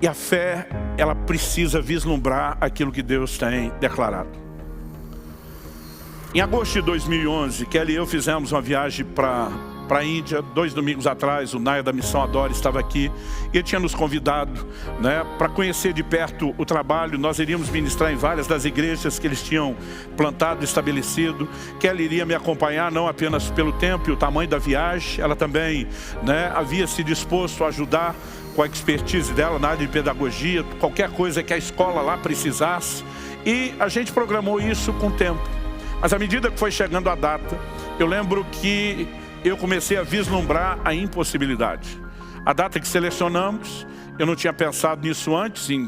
E a fé, ela precisa vislumbrar aquilo que Deus tem declarado. Em agosto de 2011, Kelly e eu fizemos uma viagem para a Índia. 2 domingos atrás, o Naya da Missão Adore estava aqui. E ele tinha nos convidado, né, para conhecer de perto o trabalho. Nós iríamos ministrar em várias das igrejas que eles tinham plantado e estabelecido. Kelly iria me acompanhar, não apenas pelo tempo e o tamanho da viagem. Ela também, né, havia se disposto a ajudar com a expertise dela na área de pedagogia, qualquer coisa que a escola lá precisasse. E a gente programou isso com o tempo. Mas à medida que foi chegando a data, eu lembro que eu comecei a vislumbrar a impossibilidade. A data que selecionamos, eu não tinha pensado nisso antes, em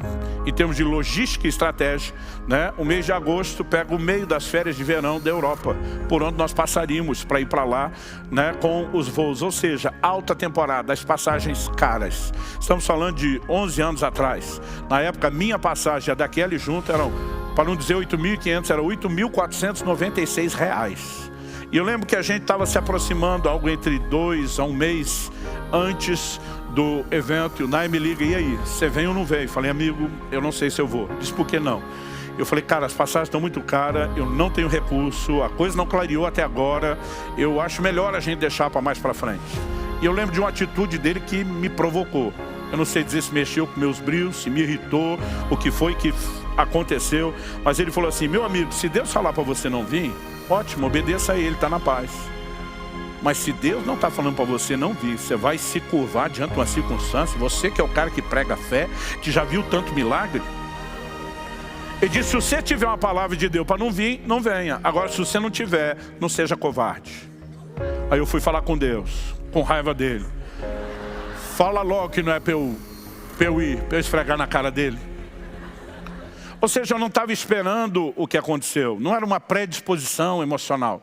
termos de logística e estratégia, né? O mês de agosto pega o meio das férias de verão da Europa, por onde nós passaríamos para ir para lá, né, com os voos, ou seja, alta temporada, as passagens caras. Estamos falando de 11 anos atrás. Na época, minha passagem, a daquele junto, eram, para não dizer 8.500, era R$ 8.496. E eu lembro que a gente estava se aproximando algo entre 2 a 1 mês antes do evento. E o Naya me liga, e aí, você vem ou não vem? Falei, amigo, eu não sei se eu vou. Disse, por que não? Eu falei, cara, as passagens estão muito caras, eu não tenho recurso, a coisa não clareou até agora, eu acho melhor a gente deixar para mais para frente. E eu lembro de uma atitude dele que me provocou. Eu não sei dizer se mexeu com meus brios, se me irritou, o que foi que aconteceu. Mas ele falou assim, meu amigo, se Deus falar para você não vir, ótimo, obedeça a Ele, está na paz. Mas se Deus não está falando para você não vir, você vai se curvar diante de uma circunstância, você que é o cara que prega a fé, que já viu tanto milagre. Ele disse, se você tiver uma palavra de Deus para não vir, não venha. Agora, se você não tiver, não seja covarde. Aí eu fui falar com Deus, com raiva dele. Fala logo que não é para eu ir, para eu esfregar na cara dele. Ou seja, eu não estava esperando o que aconteceu. Não era uma predisposição emocional.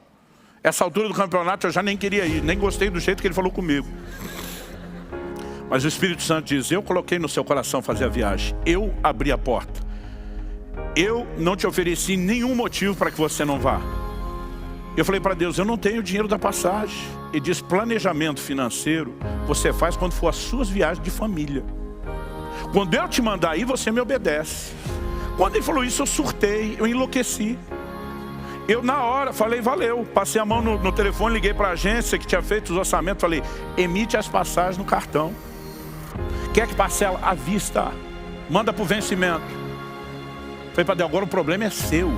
Essa altura do campeonato eu já nem queria ir, nem gostei do jeito que ele falou comigo. Mas o Espírito Santo diz, eu coloquei no seu coração fazer a viagem. Eu abri a porta. Eu não te ofereci nenhum motivo para que você não vá. Eu falei para Deus, eu não tenho dinheiro da passagem. Ele diz, planejamento financeiro você faz quando for as suas viagens de família. Quando eu te mandar ir, você me obedece. Quando ele falou isso, eu surtei, eu enlouqueci. Eu na hora falei, valeu. Passei a mão no telefone, liguei para a agência que tinha feito os orçamentos. Falei, emite as passagens no cartão. Quer que parcela à vista? Manda para o vencimento. Falei para Deus, agora o problema é seu.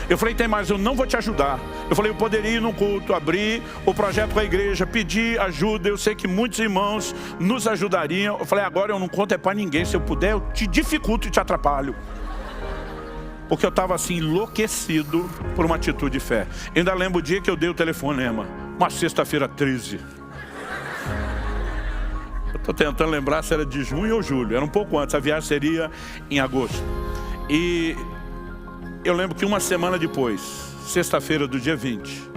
Eu falei, tem mais, eu não vou te ajudar. Eu falei, eu poderia ir num culto, abrir o projeto com a igreja, pedir ajuda. Eu sei que muitos irmãos nos ajudariam. Eu falei, agora eu não conto é para ninguém. Se eu puder, eu te dificulto e te atrapalho. Porque eu estava assim, enlouquecido por uma atitude de fé. Ainda lembro o dia que eu dei o telefonema. Uma sexta-feira 13. Eu estou tentando lembrar se era de junho ou julho. Era um pouco antes, a viagem seria em agosto. E eu lembro que uma semana depois, sexta-feira do dia 20,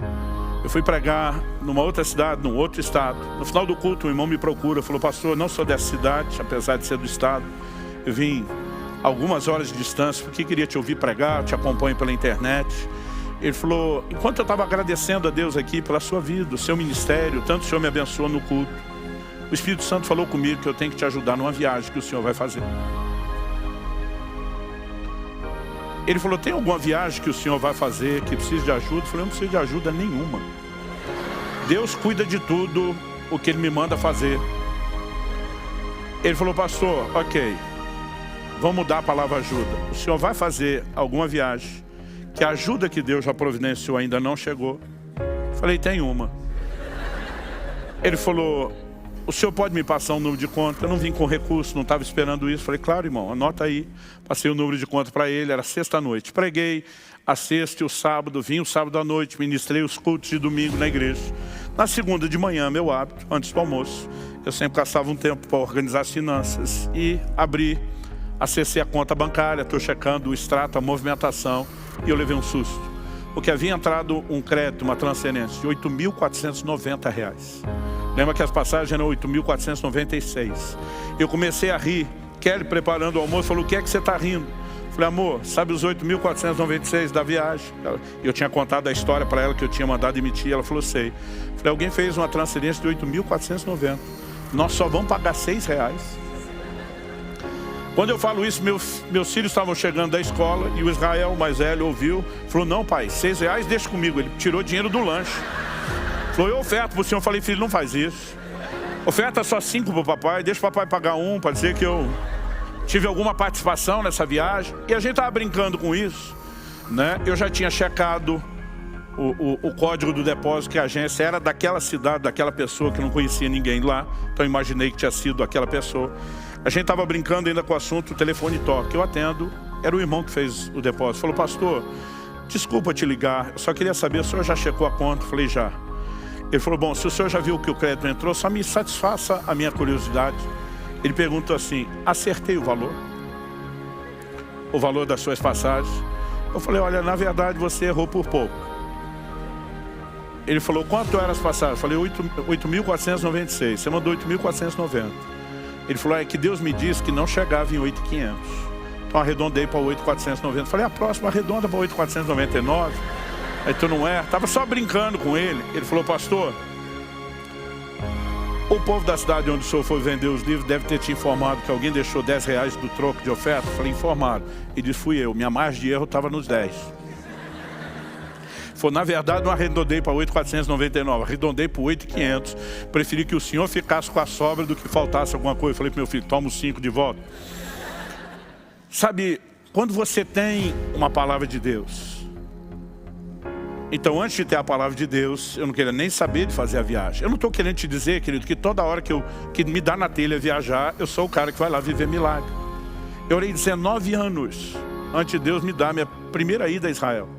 eu fui pregar numa outra cidade, num outro estado. No final do culto, um irmão me procura, falou, pastor, eu não sou dessa cidade, apesar de ser do estado. Eu vim algumas horas de distância, porque queria te ouvir pregar, te acompanho pela internet. Ele falou, enquanto eu estava agradecendo a Deus aqui pela sua vida, o seu ministério, tanto o Senhor me abençoou no culto, o Espírito Santo falou comigo que eu tenho que te ajudar numa viagem que o Senhor vai fazer. Ele falou, tem alguma viagem que o Senhor vai fazer que precisa de ajuda? Eu falei, não preciso de ajuda nenhuma. Deus cuida de tudo o que Ele me manda fazer. Ele falou, pastor, ok, vamos mudar a palavra ajuda. O Senhor vai fazer alguma viagem que a ajuda que Deus já providenciou ainda não chegou? Eu falei, tem uma. Ele falou, o senhor pode me passar um número de conta? Eu não vim com recurso, não estava esperando isso. Falei, claro, irmão, anota aí. Passei o número de conta para ele, era sexta-noite. Preguei a sexta e o sábado, vim o sábado à noite, ministrei os cultos de domingo na igreja. Na segunda de manhã, meu hábito, antes do almoço, eu sempre gastava um tempo para organizar as finanças e abri, acessei a conta bancária, estou checando o extrato, a movimentação, e eu levei um susto. Porque havia entrado um crédito, uma transferência de R$ 8.490. Lembra que as passagens eram 8.496. Eu comecei a rir. Kelly, preparando o almoço, falou, o que é que você está rindo? Falei, amor, sabe os 8.496 da viagem? Eu tinha contado a história para ela que eu tinha mandado emitir. Ela falou, sei. Falei, alguém fez uma transferência de 8.490. Nós só vamos pagar R$ 6. Quando eu falo isso, meus filhos estavam chegando da escola e o Israel, o mais velho, ouviu. Falou, não pai, R$6, deixa comigo. Ele tirou dinheiro do lanche. Falou, eu oferto pro senhor. Eu falei, filho, não faz isso. Oferta só 5 pro papai, deixa o papai pagar 1 para dizer que eu tive alguma participação nessa viagem. E a gente estava brincando com isso, né? Eu já tinha checado o código do depósito, que a agência era daquela cidade, daquela pessoa, que não conhecia ninguém lá. Então eu imaginei que tinha sido aquela pessoa. A gente estava brincando ainda com o assunto, o telefone toca. Eu atendo, era o irmão que fez o depósito. Falou, pastor, desculpa te ligar, eu só queria saber, o senhor já checou a conta? Eu falei, já. Ele falou, bom, se o senhor já viu que o crédito entrou, só me satisfaça a minha curiosidade. Ele perguntou assim, acertei o valor? O valor das suas passagens? Eu falei, olha, na verdade você errou por pouco. Ele falou, quanto eram as passagens? Eu falei, 8.496, você mandou 8.490. Ele falou, é que Deus me disse que não chegava em 8.500. Então arredondei para 8.490. Eu falei, a próxima arredonda para 8.499. Aí tu não é? Estava só brincando com ele. Ele falou, pastor, o povo da cidade onde o senhor foi vender os livros deve ter te informado que alguém deixou R$10 do troco de oferta. Eu falei, informaram. Ele disse, fui eu. Minha margem de erro estava nos 10. Foi, na verdade, não arredondei para 8.499, arredondei para 8.500. Preferi que o senhor ficasse com a sobra do que faltasse alguma coisa. Eu falei para meu filho, toma os 5 de volta. Sabe, quando você tem uma palavra de Deus, então antes de ter a palavra de Deus, eu não queria nem saber de fazer a viagem. Eu não estou querendo te dizer, querido, que toda hora que me dá na telha viajar, eu sou o cara que vai lá viver milagre. Eu orei 19 anos antes de Deus me dar minha primeira ida a Israel.